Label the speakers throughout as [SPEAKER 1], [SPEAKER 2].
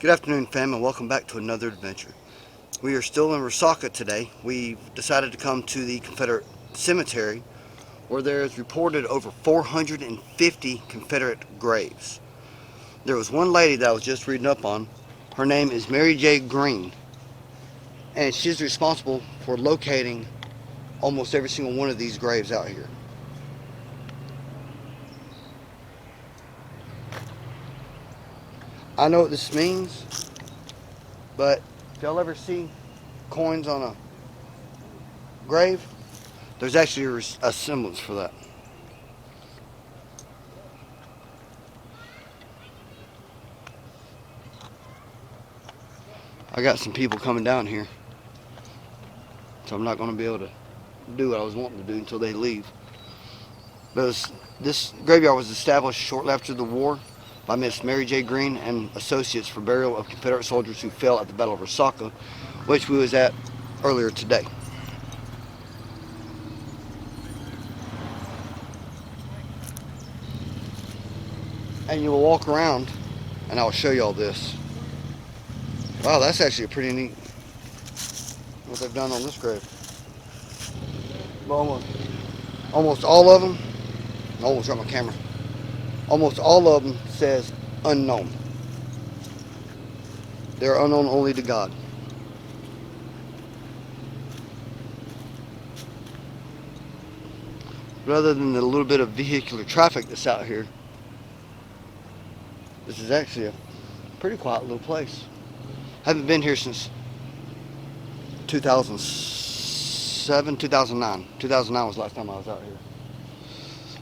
[SPEAKER 1] Good afternoon, fam, and welcome back to another adventure. We are still in Resaca today. We've decided to come to the Confederate Cemetery, where there is reported over 450 Confederate graves. There was one lady that I was just reading up on. Her name is Mary J. Green, and she's responsible for locating almost every single one of these graves out here. I know what this means, but if y'all ever see coins on a grave, there's actually a semblance for that. I got some people coming down here, so I'm not going to be able to do what I was wanting to do until they leave. But this graveyard was established shortly after the war by Miss Mary J. Green and associates for burial of Confederate soldiers who fell at the Battle of Resaca, which we was at earlier today. And you will walk around, and I'll show you all this. Wow, that's actually a pretty neat what they've done on this grave. Well, almost all of them, I almost dropped my camera. Almost all of them says unknown. They're unknown only to God. But other than the little bit of vehicular traffic that's out here, this is actually a pretty quiet little place. I haven't been here since 2007, 2009. 2009 was the last time I was out here.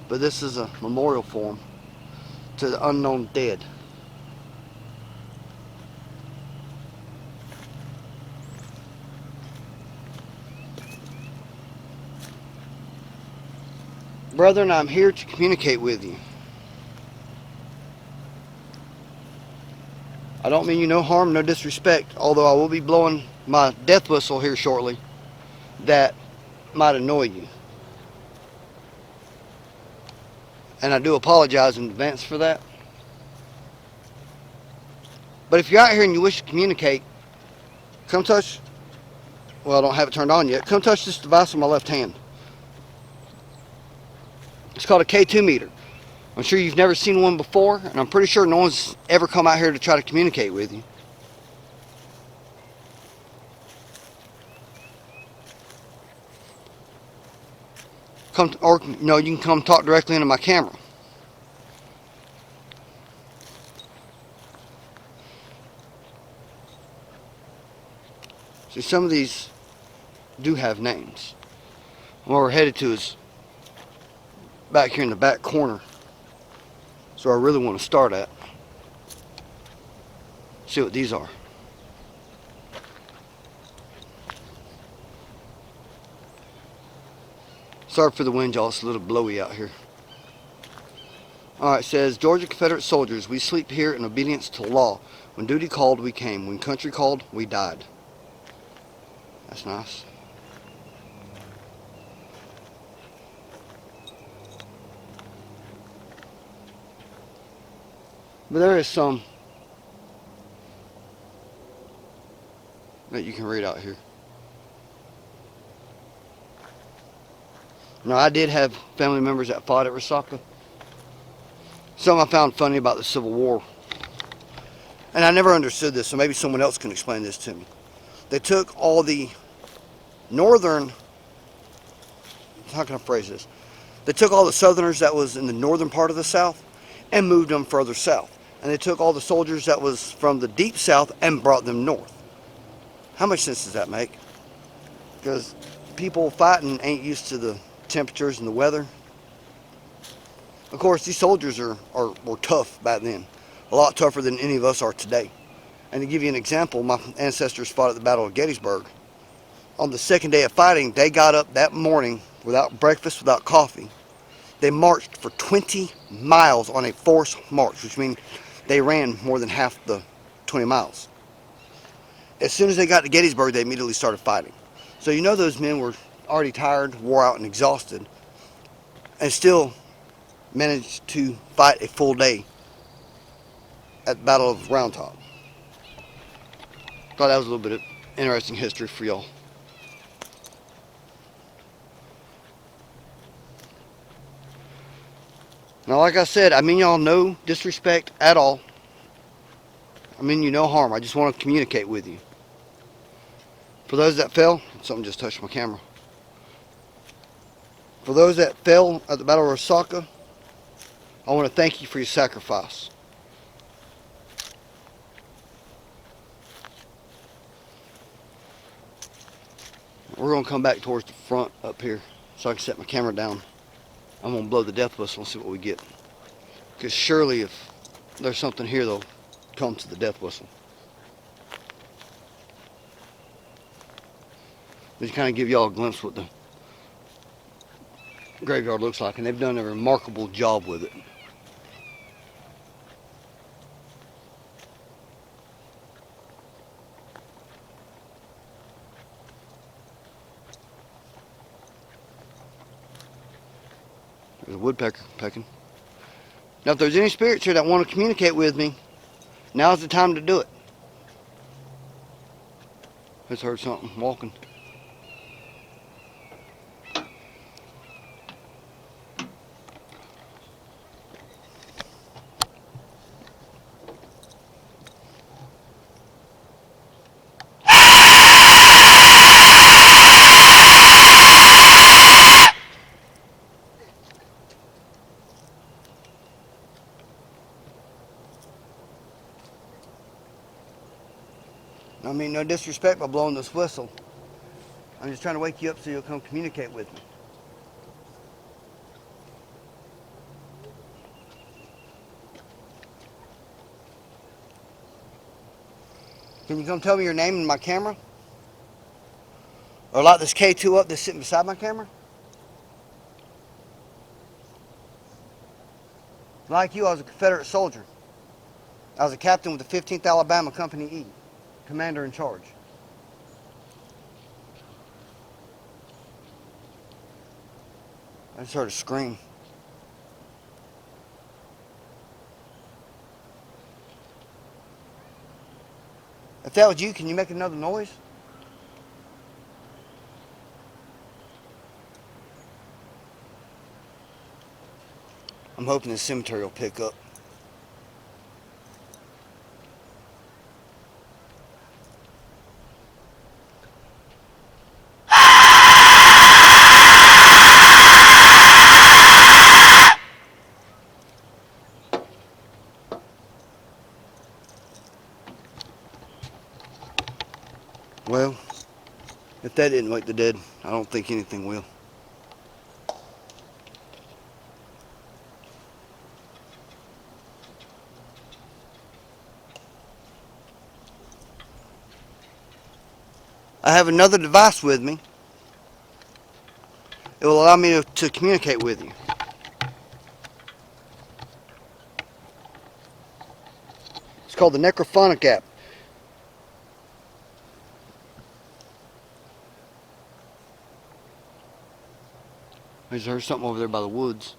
[SPEAKER 1] But this is a memorial form to the unknown dead. Brethren, I'm here to communicate with you. I don't mean you no harm, no disrespect, although I will be blowing my death whistle here shortly that might annoy you. And I do apologize in advance for that. But if you're out here and you wish to communicate, come touch, well, I don't have it turned on yet, come touch this device on my left hand. It's called a K2 meter. I'm sure you've never seen one before, and I'm pretty sure no one's ever come out here to try to communicate with you. Or no, you can come talk directly into my camera. See, some of these do have names. Where we're headed to is back here in the back corner. So I really want to start at. See what these are. Sorry for the wind, y'all. It's a little blowy out here. Alright, it says, Georgia Confederate soldiers, we sleep here in obedience to law. When duty called, we came. When country called, we died. That's nice. But there is some that you can read out here. Now, I did have family members that fought at Resaca. Something I found funny about the Civil War, and I never understood this, so maybe someone else can explain this to me. They took all the northern, how can I phrase this? They took all the Southerners that was in the northern part of the South and moved them further south. And they took all the soldiers that was from the deep South and brought them north. How much sense does that make? Because people fighting ain't used to the temperatures and the weather. Of course, these soldiers were tough back then. A lot tougher than any of us are today. And to give you an example, my ancestors fought at the Battle of Gettysburg. On the second day of fighting, they got up that morning without breakfast, without coffee. They marched for 20 miles on a forced march, which means they ran more than half the 20 miles. As soon as they got to Gettysburg, they immediately started fighting. So you know those men were already tired, wore out, and exhausted, and still managed to fight a full day at the Battle of Round Top. Thought that was a little bit of interesting history for y'all. Now, like I said, I mean y'all no disrespect at all. I mean you no harm. I just want to communicate with you. For those that fell, something just touched my camera. For those that fell at the Battle of Resaca, I want to thank you for your sacrifice. We're going to come back towards the front up here so I can set my camera down. I'm going to blow the death whistle and see what we get. Because surely if there's something here, they'll come to the death whistle. Just kind of give y'all a glimpse what the graveyard looks like. And they've done a remarkable job with it. There's a woodpecker pecking. Now, if there's any spirits here that want to communicate with me, now's the time to do it. I just heard something walking. I mean, no disrespect by blowing this whistle. I'm just trying to wake you up so you'll come communicate with me. Can you come tell me your name and my camera? Or light this K2 up that's sitting beside my camera? Like you, I was a Confederate soldier. I was a captain with the 15th Alabama Company E, commander in charge. I just heard a scream. If that was you, can you make another noise? I'm hoping this cemetery will pick up. Well, if that didn't wake the dead, I don't think anything will. I have another device with me. It will allow me to communicate with you. It's called the Necrophonic app. I just heard something over there by the woods.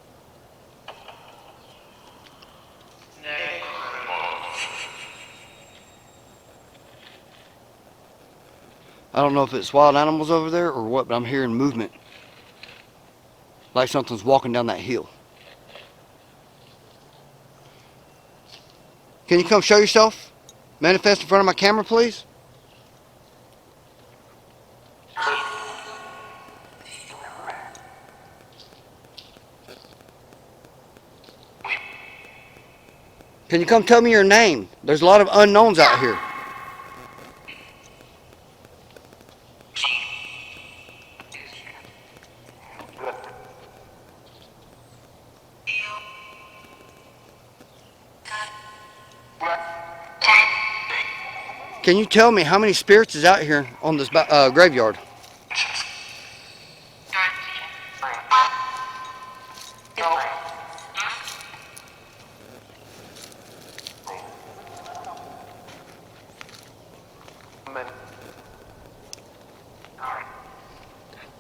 [SPEAKER 1] I don't know if it's wild animals over there or what, but I'm hearing movement. Like something's walking down that hill. Can you come show yourself? Manifest in front of my camera, please? Can you come tell me your name? There's a lot of unknowns out here. Can you tell me how many spirits is out here on this graveyard?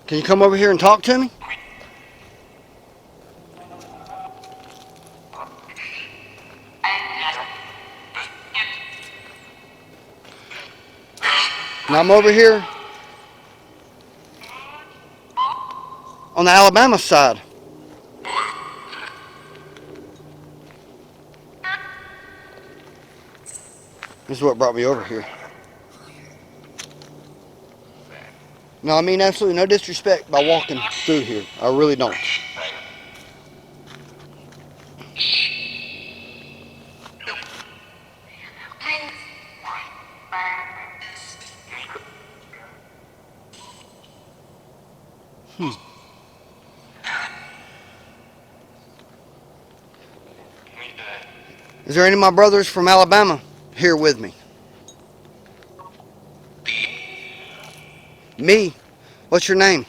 [SPEAKER 1] Can you come over here and talk to me? And I'm over here on the Alabama side. This is what brought me over here. No, I mean absolutely no disrespect by walking through here. I really don't. Is there any of my brothers from Alabama here with me? Me? What's your name?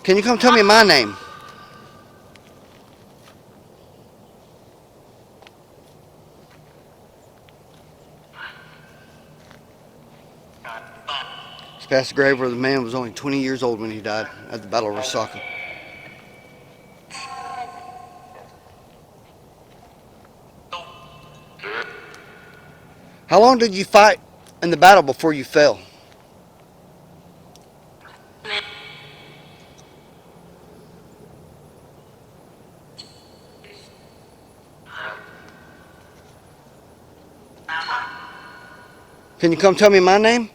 [SPEAKER 1] Can you come tell me my name? It's past the grave where the man was only 20 years old when he died at the Battle of Resaca. How long did you fight in the battle before you fell? Can you come tell me my name?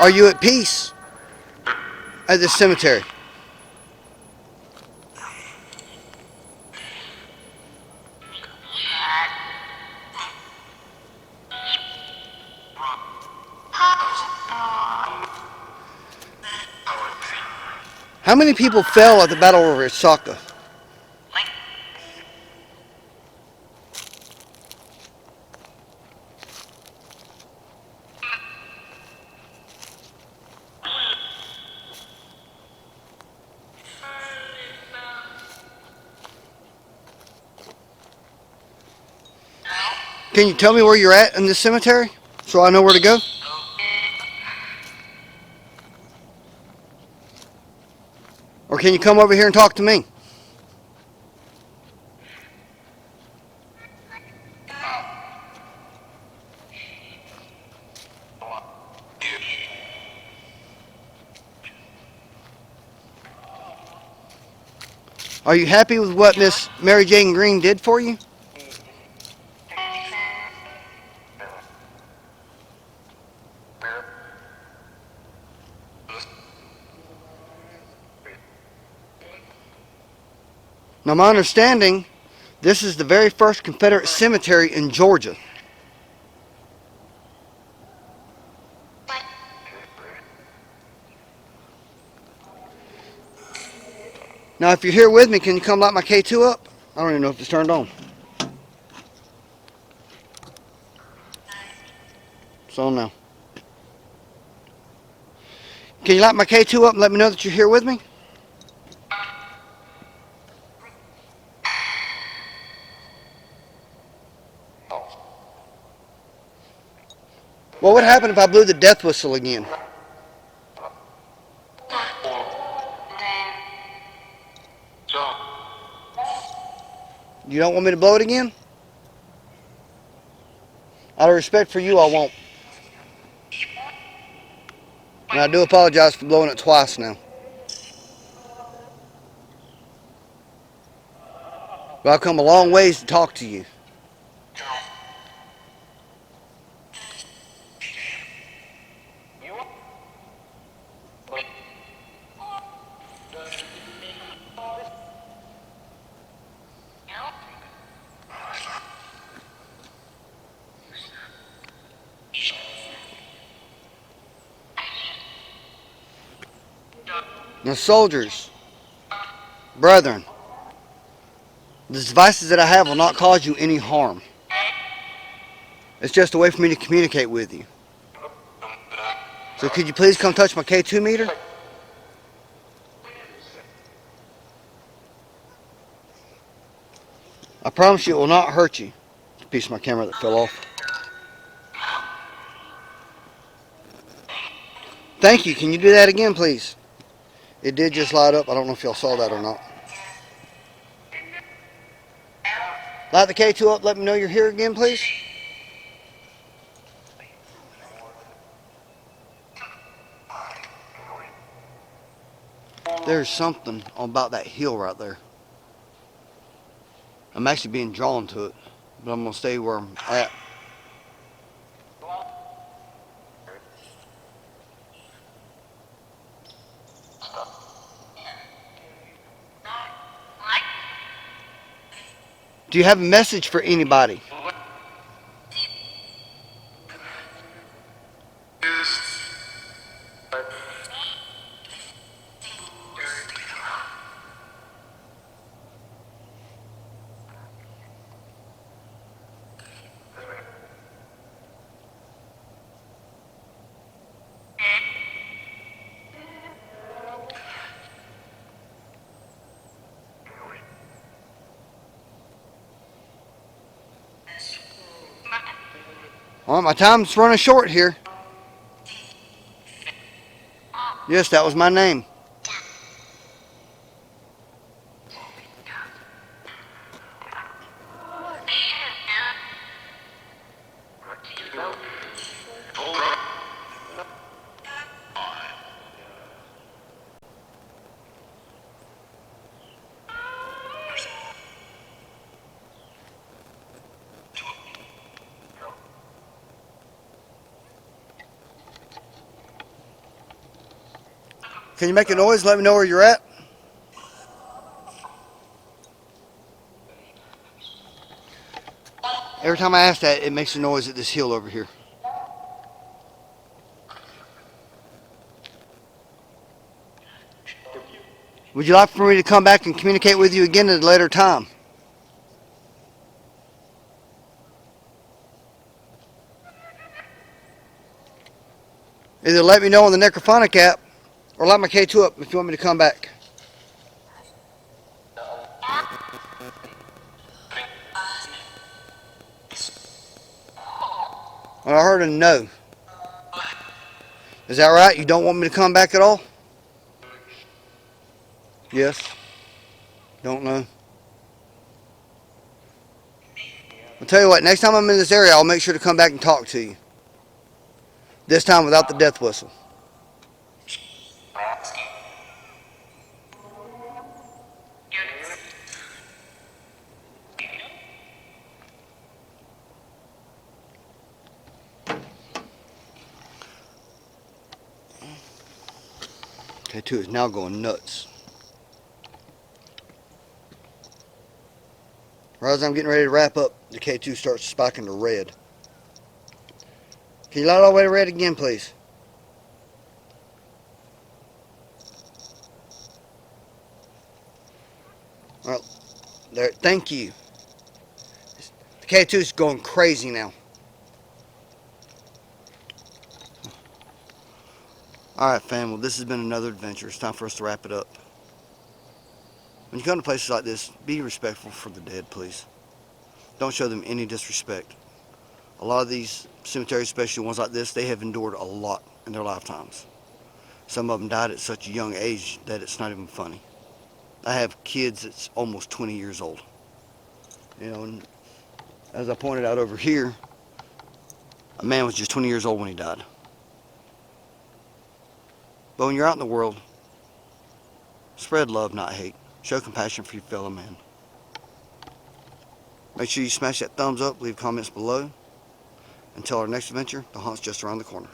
[SPEAKER 1] Are you at peace at this cemetery? How many people fell at the Battle of Resaca? Can you tell me where you're at in this cemetery so I know where to go? Or can you come over here and talk to me? Are you happy with what Miss Mary Jane Green did for you? Now, my understanding, this is the very first Confederate cemetery in Georgia. Now, if you're here with me, can you come light my K2 up? I don't even know if it's turned on. It's on now. Can you light my K2 up and let me know that you're here with me? What would happen if I blew the death whistle again? You don't want me to blow it again? Out of respect for you, I won't. And I do apologize for blowing it twice now. But I've come a long ways to talk to you. Now, soldiers, brethren, the devices that I have will not cause you any harm. It's just a way for me to communicate with you. So could you please come touch my K2 meter? I promise you it will not hurt you. It's a piece of my camera that fell off. Thank you. Can you do that again, please? It did just light up. I don't know if y'all saw that or not. Light the K2 up. Let me know you're here again, please. There's something about that hill right there. I'm actually being drawn to it, but I'm going to stay where I'm at. Do you have a message for anybody? Well, my time's running short here. Yes, that was my name. Can you make a noise? Let me know where you're at. Every time I ask that, it makes a noise at this hill over here. Would you like for me to come back and communicate with you again at a later time? Either let me know on the Necrophonic app or light my K2 up if you want me to come back. Well, I heard a no. Is that right? You don't want me to come back at all? Yes. Don't know. I'll tell you what, next time I'm in this area, I'll make sure to come back and talk to you. This time without the death whistle. K2 is now going nuts. Right as I'm getting ready to wrap up, the K2 starts spiking to red. Can you light all the way to red again, please? Alright, there. Thank you. The K2 is going crazy now. Alright, fam, well, this has been another adventure. It's time for us to wrap it up. When you come to places like this, be respectful for the dead, please. Don't show them any disrespect. A lot of these cemeteries, especially ones like this, they have endured a lot in their lifetimes. Some of them died at such a young age that it's not even funny. I have kids that's almost 20 years old. You know, and as I pointed out over here, a man was just 20 years old when he died. But when you're out in the world, spread love, not hate. Show compassion for your fellow man. Make sure you smash that thumbs up, leave comments below. Until our next adventure, the haunt's just around the corner.